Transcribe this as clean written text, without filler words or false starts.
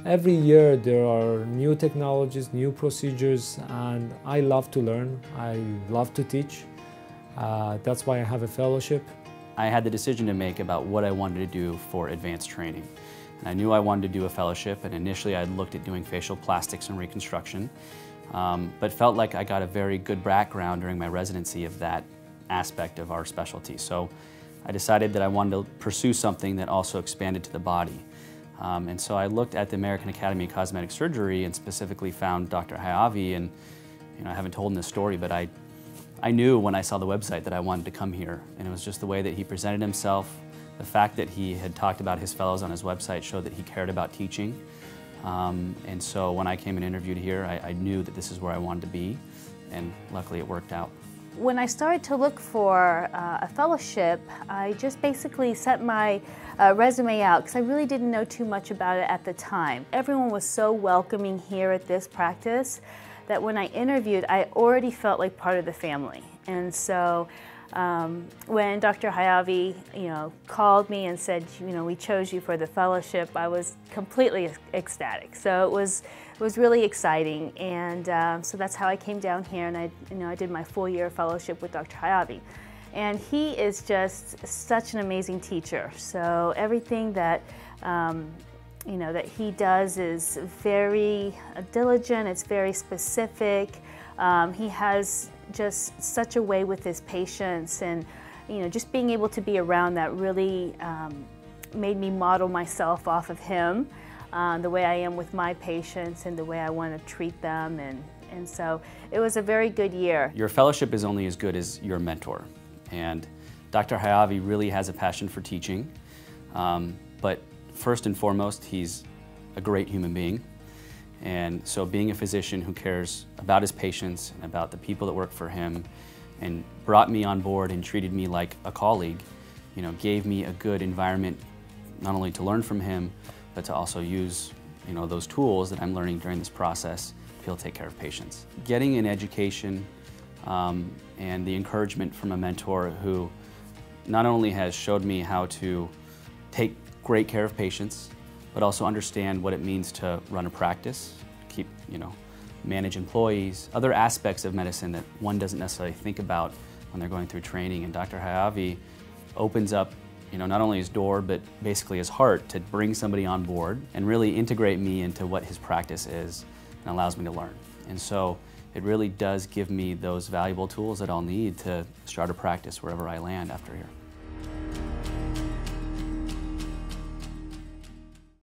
Every year there are new technologies, new procedures, and I love to learn. I love to teach. That's why I have a fellowship. I had the decision to make about what I wanted to do for advanced training. And I knew I wanted to do a fellowship, and initially I looked at doing facial plastics and reconstruction, but felt like I got a very good background during my residency of that aspect of our specialty. So I decided that I wanted to pursue something that also expanded to the body. And so I looked at the American Academy of Cosmetic Surgery and specifically found Dr. Haiavy, and I haven't told him this story, but I knew when I saw the website that I wanted to come here, and it was just the way that he presented himself. The fact that he had talked about his fellows on his website showed that he cared about teaching. And so when I came and interviewed here, I knew that this is where I wanted to be, and luckily it worked out. When I started to look for a fellowship, I just basically sent my resume out because I really didn't know too much about it at the time. Everyone was so welcoming here at this practice that when I interviewed, I already felt like part of the family. And so when Dr. Haiavy, called me and said, we chose you for the fellowship, I was completely ecstatic. So it was really exciting, and so that's how I came down here, and I did my full-year fellowship with Dr. Haiavy. And he is just such an amazing teacher. So everything that that he does is very diligent. It's very specific. He has just such a way with his patients, and just being able to be around that really made me model myself off of him, the way I am with my patients and the way I want to treat them, and so it was a very good year. Your fellowship is only as good as your mentor, and Dr. Haiavy really has a passion for teaching, but first and foremost, he's a great human being. And so being a physician who cares about his patients and about the people that work for him, and brought me on board and treated me like a colleague, gave me a good environment not only to learn from him, but to also use those tools that I'm learning during this process to be able to take care of patients. Getting an education and the encouragement from a mentor who not only has showed me how to take great care of patients, but also understand what it means to run a practice, keep, manage employees, other aspects of medicine that one doesn't necessarily think about when they're going through training. And Dr. Haiavy opens up, not only his door, but basically his heart to bring somebody on board and really integrate me into what his practice is and allows me to learn. And so it really does give me those valuable tools that I'll need to start a practice wherever I land after here.